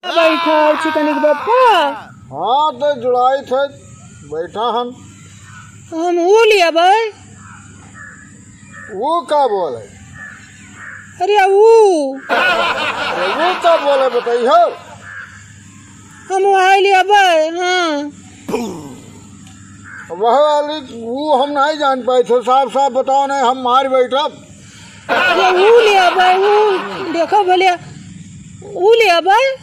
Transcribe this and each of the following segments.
बैठा चिकन के बप्पा। हाँ तो जुड़ाई थे बैठा हम वो लिया भाई। वो क्या बोले? अरे वो क्या बोले बताइए? हम वहाँ लिया भाई। हाँ वह वाली वो हम नहीं जान पाए थे। साफ साफ बताओ नहीं हम मार बैठा। अरे वो लिया भाई। वो देखो भले वो लिया भाई।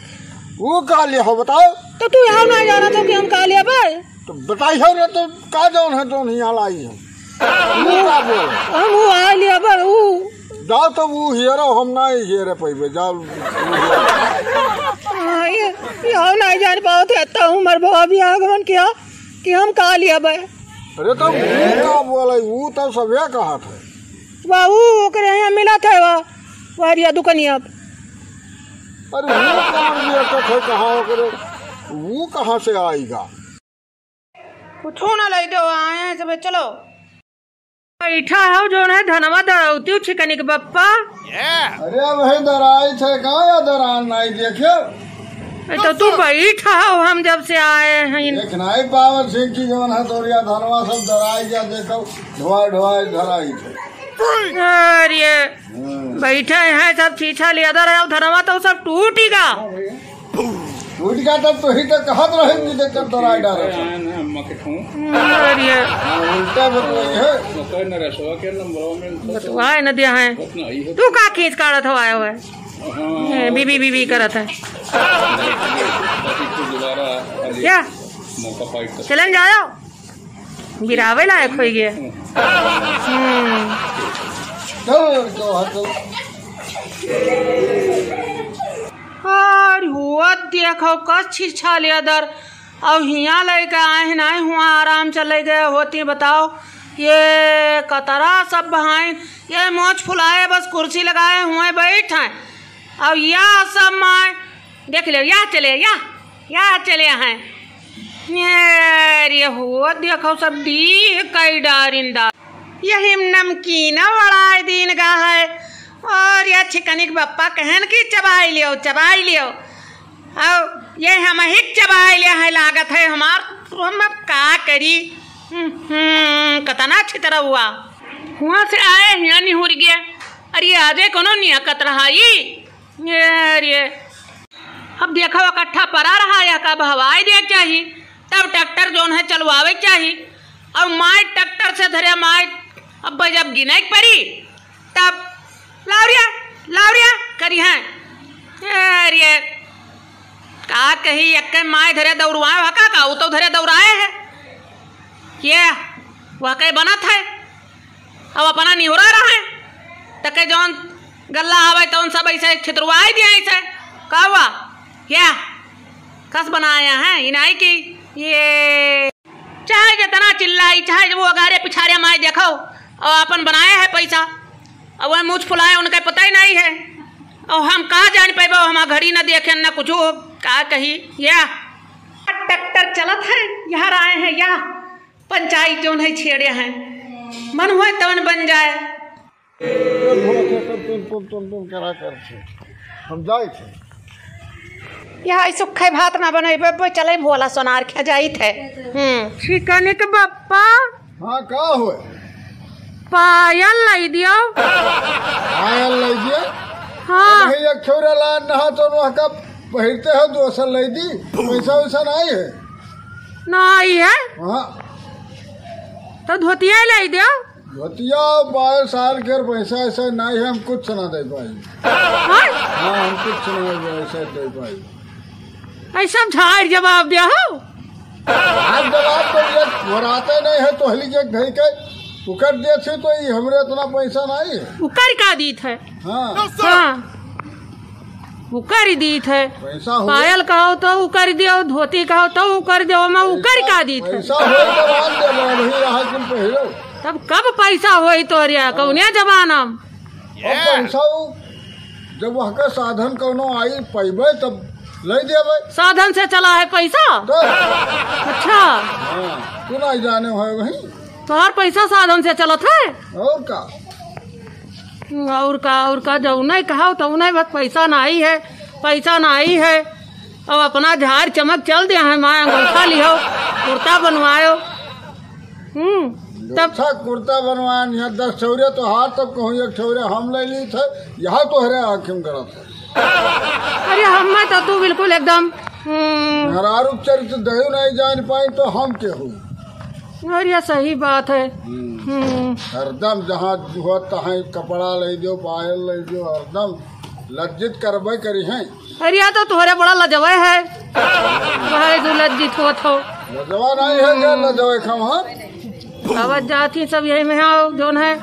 वो का लिया हो बताओ? तो तू यहाँ नहीं जाना था कि हम का लिया भाई? तो बताइए ना तो का जौन है तो नहीं लाई है। क्या बोले? हम वो आ लिया भाई। वो जाओ तो वो हेरो हम नहीं हेरे पैबे जाओ। ये नहीं जान पाओ थे तो उमर बाबा भी आगमन किया कि हम का लिया भाई। अरे तो वो क्या बोले? वो तो सबे कहा था बाबू ओकरे यहाँ मिला था वारिया दुकानिया। अरे वो कौन लिया था कहाँ करे? वो कहाँ से आएगा? कुछ ना ले दो आए हैं सब। चलो बैठा है जो है धनवा दौती चिकन के बप्पा। अरे भाई दराई थे कहाँ या दरान नहीं देखे? तो तू बैठा हो हम जब से आए हैं। एक नहीं पावर सिंह की जौन है तोरिया धनवा सब दराई जा देखो ढोआ ढोआ धराई थे। अरे बैठे हैं सब चीछा लिया धनवा तो सब टूटेगा। टूट गया तब तो ही तो कहत रहेंगे देखकर दराई डाले। अरे उल्टा बतवाए न दिया है। तू का खींच काढ़त हो आया हुआ है? बीबी बीबी करत है क्या? चलन जाओ गिरावे लायक हो गया। हुआ देखो कस छिछा लिया दर अब हिया लेके आए नहीं हुआ आराम चले गए होती। बताओ ये कतरा सब बहाई ये मोच फुलाए बस कुर्सी लगाए हुए बैठे। अब या सब माए देख लो या चले हैं। ये हुआ देखो सब दी कई डारिंदा यही नमकीन बड़ा दिन का है। और यह चिकनिक बप्पा कहन की चबाई लियो अब ये हम ही चबाई लिया है लागत है हमार। तो हम अब का करी? कतना अच्छी तरह हुआ से आए यहाँ नहीं हो गया। अरे आजे कोनो नियकत रहा ये अब देखो इकट्ठा पड़ा रहा या कब हवाई दे चाहिए तब ट्रैक्टर जोन है चलवावे चाहिए। अब माए ट्रैक्टर से धरे माए अब जब गिने पड़ी तब लावरिया करी हैं। अरे का कही एक माए धरे दौड़वाए हका का तो धरे दौड़ाए है ये वह कहीं बनत है। अब अपना निहुरा रहे तक जौन गल्ला आवे तो सब ऐसे छितरवाई दिया ऐसे का हुआ क्या कस बनाया है इनाई की। ये चाहे जितना चिल्लाई चाहे वो अगारे पिछारे माए देखो और अपन बनाया है पैसा। अब वह मुझ फुलाए उनका पता ही नहीं है। और हम कहाँ जान पाए हम घड़ी न देखे न कुछ का कही। या ट्रैक्टर चलत है यहाँ आए हैं या पंचायत जो है छेड़े हैं मन हुए तवन बन जाए। हम जाए थे यहाँ सुखे भात ना बने चले भोला सोनार खे जाई थे। चिकन के बप्पा। हाँ का हुए? पायल लाई दियो। पायल लाई दियो? हाँ एक छोरा ला नहा तो वह कब पहिरते हो दोसर लाई दी पैसा वैसा नहीं है। नहीं है? हाँ तो धोतिया लाई दियो। धोतिया 12 साल के पैसा ऐसा नहीं है हम कुछ सुना दे पाई। हाँ हम कुछ सुना ऐसा दे पाई। ऐसा झाड़ जवाब दिया हो। जवाब तो ये भराते नहीं है तो हली के घर के उकर दे थे तो ये हमरे इतना पैसा नहीं है। उकर का दी थे? हाँ उकर दी थे। पैसा पायल कहो तो उकर दियो धोती कहो तो उकर दियो मैं उकर का दी थे। पैसा हो तो बात दे वही रहा तुम पहिरो। तब कब पैसा होई तोरिया कौने जमाना? पैसा जब वह का साधन कोनो आई पैबे तब ले देवे। साधन से चला है पैसा? अच्छा तू नहीं जाने हो वही तोहर पैसा साधन से चलत है? और का जो नहीं कहा तो नहीं बस पैसा नहीं है अब अपना झाड़ चमक चल दिया है, माँ अंगूठा लियो, कुर्ता बनवायो। तब था कुर्ता बनवाया यहाँ 10 छौरे तो हाथ तब कहूँ 1 छौरे हम ले ली थे, यहाँ तो हरे आखिम करा था। अरे हम मैं तो तू बिल्कुल एकदम हरारू चरित्र दही नहीं जान पाई तो हम के हो। और ये सही बात है। हरदम जहाँ हो तहाँ कपड़ा ले दो, पायल ले दो, हरदम लज्जित करबे करी हैं। अरे या तो तुम्हारे बड़ा लजवा है भाई, तू लज्जित हो तो लजवा नहीं है क्या लजवा खा आवत जाती सब यही में आओ जोन है।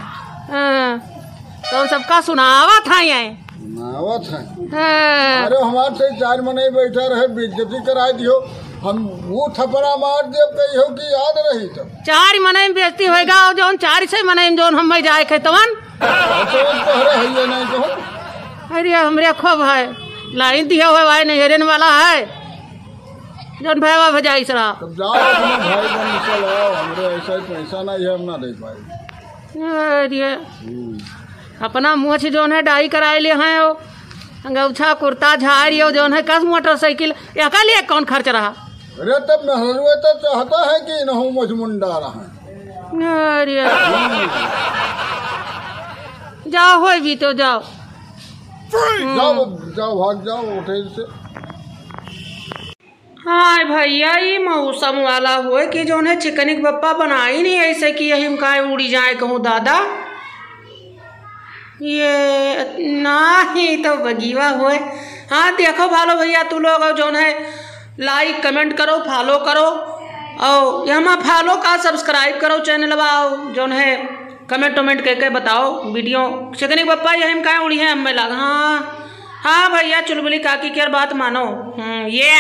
तो सबका सुनावा था ये नावत है। अरे हमारे से 4 महीने बैठा रहे, बेइज्जती करा दियो, हम वो थपड़ा मार दियो कहियो कि याद रही तब 4 महीने में बेइज्जती होएगा, और जोन 4 से महीने में जोन हम जाए खे तवन तो नहीं तो। अरे हमरे खूब है लाइन दिया हुआ भाई, नहीं हेरन वाला है जोन भैया भजाई सरा। तब जाओ अपने भाई बहन से लाओ, हमरे ऐसा पैसा नहीं है, हम ना दे पाए। अरे अपना मुँह से जोन है डाई कराए लिए हैं, वो अंगूछा कुर्ता झाड़ियो जोन है, कस मोटरसाइकिल का लिए कौन खर्च रहा। अरे तब मेहरुए तो चाहता है कि नहू मजमुंडा रहा। अरे जाओ हो भी तो जाओ, जाओ जाओ भाग जाओ होटल से। हाँ भैया ये मौसम वाला हुए कि जो है चिकनी के पप्पा बनाई नहीं ऐसे कि यही का उड़ी जाए कहूँ दादा, ये नहीं तो बगीवा हुए। हाँ देखो भालो भैया तू लोग जो है लाइक कमेंट करो, फॉलो करो, और यहाँ फॉलो का सब्सक्राइब करो चैनल वाओ जो है कमेंट वमेंट करके बताओ वीडियो चिकनी पप्पा यही का उड़ी है हमें लगा। हाँ हाँ भैया चुलबुली काकी की बात मानो। ये